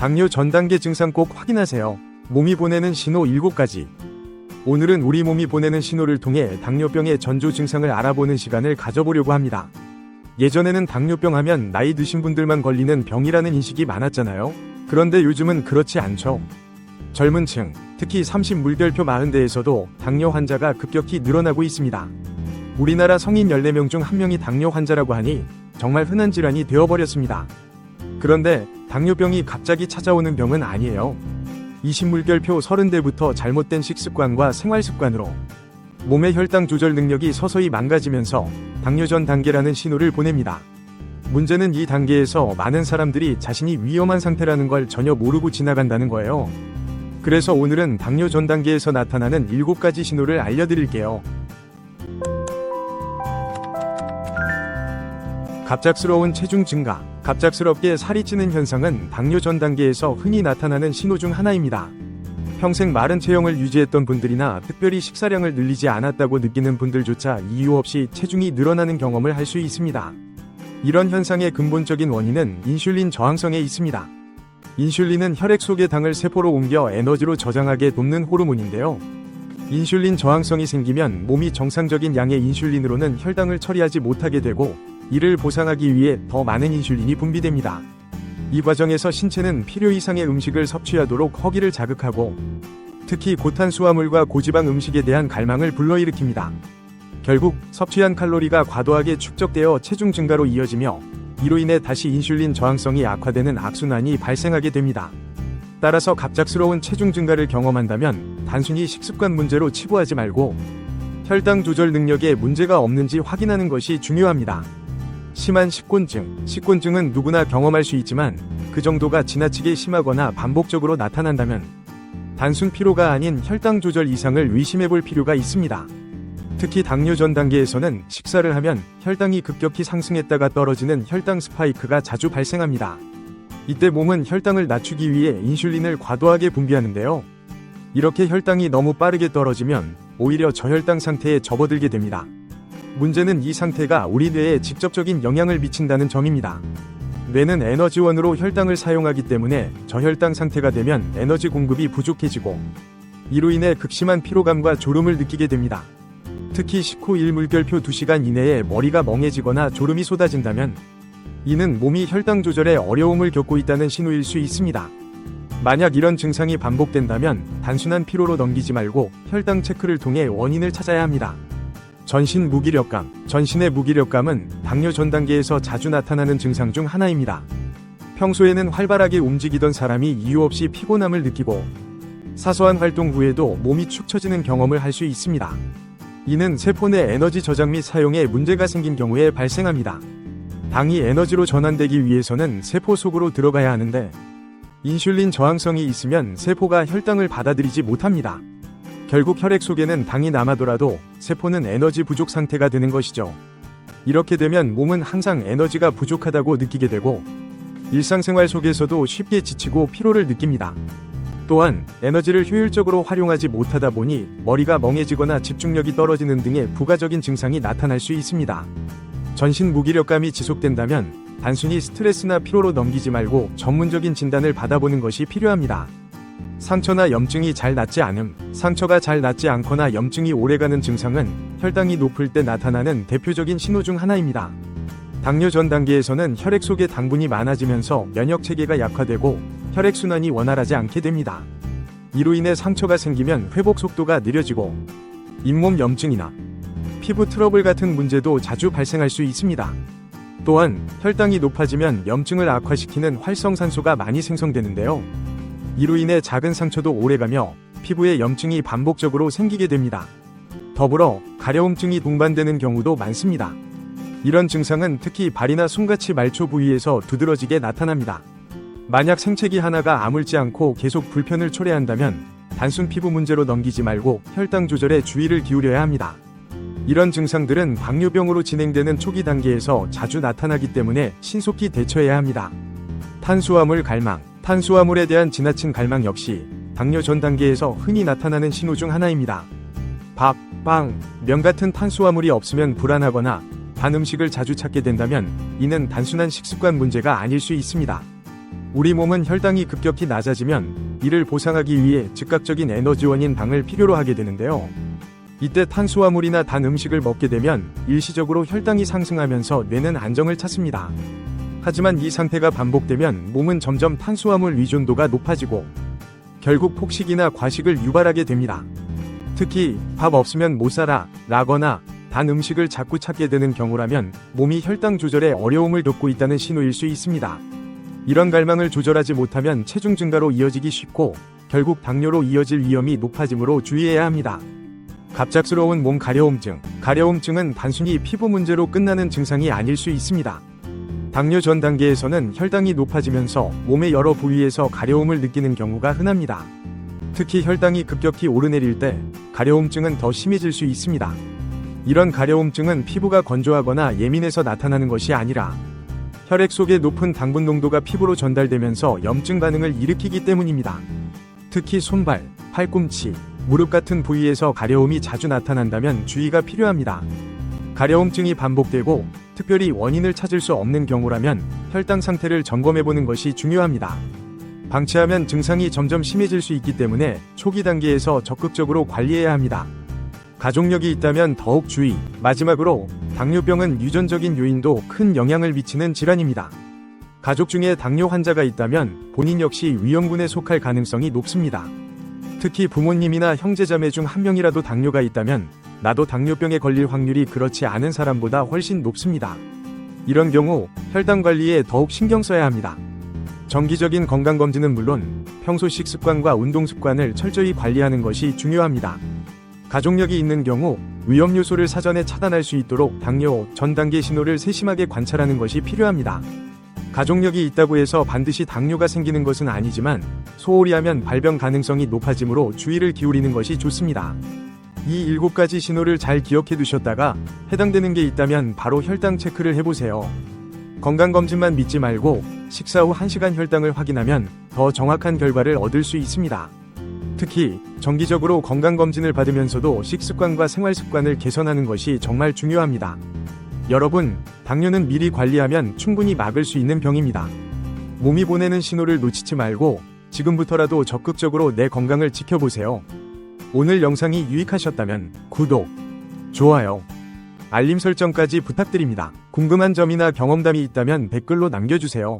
당뇨 전 단계 증상 꼭 확인하세요. 몸이 보내는 신호 7가지. 오늘은 우리 몸이 보내는 신호를 통해 당뇨병의 전조 증상을 알아보는 시간을 가져보려고 합니다. 예전에는 당뇨병 하면 나이 드신 분들만 걸리는 병이라는 인식이 많았잖아요. 그런데 요즘은 그렇지 않죠. 젊은 층, 특히 30 물결표 40대에서도 당뇨 환자가 급격히 늘어나고 있습니다. 우리나라 성인 14명 중 1명이 당뇨 환자라고 하니 정말 흔한 질환이 되어버렸습니다. 그런데 당뇨병이 갑자기 찾아오는 병은 아니에요. 20물결표 30대부터 잘못된 식습관과 생활습관으로 몸의 혈당 조절 능력이 서서히 망가지면서 당뇨 전 단계라는 신호를 보냅니다. 문제는 이 단계에서 많은 사람들이 자신이 위험한 상태라는 걸 전혀 모르고 지나간다는 거예요. 그래서 오늘은 당뇨 전 단계에서 나타나는 7가지 신호를 알려드릴게요. 갑작스러운 체중 증가. 갑작스럽게 살이 찌는 현상은 당뇨 전 단계에서 흔히 나타나는 신호 중 하나입니다. 평생 마른 체형을 유지했던 분들이나 특별히 식사량을 늘리지 않았다고 느끼는 분들조차 이유 없이 체중이 늘어나는 경험을 할 수 있습니다. 이런 현상의 근본적인 원인은 인슐린 저항성에 있습니다. 인슐린은 혈액 속의 당을 세포로 옮겨 에너지로 저장하게 돕는 호르몬인데요. 인슐린 저항성이 생기면 몸이 정상적인 양의 인슐린으로는 혈당을 처리하지 못하게 되고 이를 보상하기 위해 더 많은 인슐린이 분비됩니다. 이 과정에서 신체는 필요 이상의 음식을 섭취하도록 허기를 자극하고 특히 고탄수화물과 고지방 음식에 대한 갈망을 불러일으킵니다. 결국 섭취한 칼로리가 과도하게 축적되어 체중 증가로 이어지며 이로 인해 다시 인슐린 저항성이 악화되는 악순환이 발생하게 됩니다. 따라서 갑작스러운 체중 증가를 경험한다면 단순히 식습관 문제로 치부하지 말고 혈당 조절 능력에 문제가 없는지 확인하는 것이 중요합니다. 심한 식곤증. 식곤증은 누구나 경험할 수 있지만 그 정도가 지나치게 심하거나 반복적으로 나타난다면 단순 피로가 아닌 혈당 조절 이상을 의심해 볼 필요가 있습니다. 특히 당뇨 전 단계에서는 식사를 하면 혈당이 급격히 상승했다가 떨어지는 혈당 스파이크가 자주 발생합니다. 이때 몸은 혈당을 낮추기 위해 인슐린을 과도하게 분비하는데요. 이렇게 혈당이 너무 빠르게 떨어지면 오히려 저혈당 상태에 접어들게 됩니다. 문제는 이 상태가 우리 뇌에 직접적인 영향을 미친다는 점입니다. 뇌는 에너지원으로 혈당을 사용하기 때문에 저혈당 상태가 되면 에너지 공급이 부족해지고 이로 인해 극심한 피로감과 졸음을 느끼게 됩니다. 특히 식후 1물결표 2시간 이내에 머리가 멍해지거나 졸음이 쏟아진다면 이는 몸이 혈당 조절에 어려움을 겪고 있다는 신호일 수 있습니다. 만약 이런 증상이 반복된다면 단순한 피로로 넘기지 말고 혈당 체크를 통해 원인을 찾아야 합니다. 전신 무기력감. 전신의 무기력감은 당뇨 전 단계에서 자주 나타나는 증상 중 하나입니다. 평소에는 활발하게 움직이던 사람이 이유 없이 피곤함을 느끼고 사소한 활동 후에도 몸이 축 처지는 경험을 할 수 있습니다. 이는 세포 내 에너지 저장 및 사용에 문제가 생긴 경우에 발생합니다. 당이 에너지로 전환되기 위해서는 세포 속으로 들어가야 하는데 인슐린 저항성이 있으면 세포가 혈당을 받아들이지 못합니다. 결국 혈액 속에는 당이 남아돌아도 세포는 에너지 부족 상태가 되는 것이죠. 이렇게 되면 몸은 항상 에너지가 부족하다고 느끼게 되고 일상생활 속에서도 쉽게 지치고 피로를 느낍니다. 또한 에너지를 효율적으로 활용하지 못하다 보니 머리가 멍해지거나 집중력이 떨어지는 등의 부가적인 증상이 나타날 수 있습니다. 전신 무기력감이 지속된다면 단순히 스트레스나 피로로 넘기지 말고 전문적인 진단을 받아보는 것이 필요합니다. 상처나 염증이 잘 낫지 않음. 상처가 잘 낫지 않거나 염증이 오래가는 증상은 혈당이 높을 때 나타나는 대표적인 신호 중 하나입니다. 당뇨 전 단계에서는 혈액 속에 당분이 많아지면서 면역 체계가 약화되고 혈액순환이 원활하지 않게 됩니다. 이로 인해 상처가 생기면 회복 속도가 느려지고 잇몸 염증이나 피부 트러블 같은 문제도 자주 발생할 수 있습니다. 또한 혈당이 높아지면 염증을 악화시키는 활성산소가 많이 생성되는데요. 이로 인해 작은 상처도 오래가며 피부에 염증이 반복적으로 생기게 됩니다. 더불어 가려움증이 동반되는 경우도 많습니다. 이런 증상은 특히 발이나 손같이 말초 부위에서 두드러지게 나타납니다. 만약 생채기 하나가 아물지 않고 계속 불편을 초래한다면 단순 피부 문제로 넘기지 말고 혈당 조절에 주의를 기울여야 합니다. 이런 증상들은 당뇨병으로 진행되는 초기 단계에서 자주 나타나기 때문에 신속히 대처해야 합니다. 탄수화물 갈망. 탄수화물에 대한 지나친 갈망 역시 당뇨 전 단계에서 흔히 나타나는 신호 중 하나입니다. 밥, 빵, 면 같은 탄수화물이 없으면 불안하거나 단 음식을 자주 찾게 된다면 이는 단순한 식습관 문제가 아닐 수 있습니다. 우리 몸은 혈당이 급격히 낮아지면 이를 보상하기 위해 즉각적인 에너지원인 당을 필요로 하게 되는데요. 이때 탄수화물이나 단 음식을 먹게 되면 일시적으로 혈당이 상승하면서 뇌는 안정을 찾습니다. 하지만 이 상태가 반복되면 몸은 점점 탄수화물 의존도가 높아지고 결국 폭식이나 과식을 유발하게 됩니다. 특히 밥 없으면 못 살아 라거나 단 음식을 자꾸 찾게 되는 경우라면 몸이 혈당 조절에 어려움을 겪고 있다는 신호일 수 있습니다. 이런 갈망을 조절하지 못하면 체중 증가로 이어지기 쉽고 결국 당뇨로 이어질 위험이 높아지므로 주의해야 합니다. 갑작스러운 몸 가려움증. 가려움증은 단순히 피부 문제로 끝나는 증상이 아닐 수 있습니다. 당뇨 전 단계에서는 혈당이 높아지면서 몸의 여러 부위에서 가려움을 느끼는 경우가 흔합니다. 특히 혈당이 급격히 오르내릴 때 가려움증은 더 심해질 수 있습니다. 이런 가려움증은 피부가 건조하거나 예민해서 나타나는 것이 아니라 혈액 속의 높은 당분 농도가 피부로 전달되면서 염증 반응을 일으키기 때문입니다. 특히 손발, 팔꿈치, 무릎 같은 부위에서 가려움이 자주 나타난다면 주의가 필요합니다. 가려움증이 반복되고 특별히 원인을 찾을 수 없는 경우라면 혈당 상태를 점검해보는 것이 중요합니다. 방치하면 증상이 점점 심해질 수 있기 때문에 초기 단계에서 적극적으로 관리해야 합니다. 가족력이 있다면 더욱 주의. 마지막으로 당뇨병은 유전적인 요인도 큰 영향을 미치는 질환입니다. 가족 중에 당뇨 환자가 있다면 본인 역시 위험군에 속할 가능성이 높습니다. 특히 부모님이나 형제자매 중 한 명이라도 당뇨가 있다면 나도 당뇨병에 걸릴 확률이 그렇지 않은 사람보다 훨씬 높습니다. 이런 경우 혈당 관리에 더욱 신경 써야 합니다. 정기적인 건강검진은 물론 평소 식습관과 운동습관을 철저히 관리하는 것이 중요합니다. 가족력이 있는 경우 위험 요소를 사전에 차단할 수 있도록 당뇨 전 단계 신호를 세심하게 관찰하는 것이 필요합니다. 가족력이 있다고 해서 반드시 당뇨가 생기는 것은 아니지만 소홀히 하면 발병 가능성이 높아지므로 주의를 기울이는 것이 좋습니다. 이 7가지 신호를 잘 기억해 두셨다가 해당되는 게 있다면 바로 혈당 체크를 해보세요. 건강검진만 믿지 말고 식사 후 1시간 혈당을 확인하면 더 정확한 결과를 얻을 수 있습니다. 특히 정기적으로 건강검진을 받으면서도 식습관과 생활습관을 개선하는 것이 정말 중요합니다. 여러분, 당뇨는 미리 관리하면 충분히 막을 수 있는 병입니다. 몸이 보내는 신호를 놓치지 말고 지금부터라도 적극적으로 내 건강을 지켜보세요. 오늘 영상이 유익하셨다면 구독, 좋아요, 알림 설정까지 부탁드립니다. 궁금한 점이나 경험담이 있다면 댓글로 남겨주세요.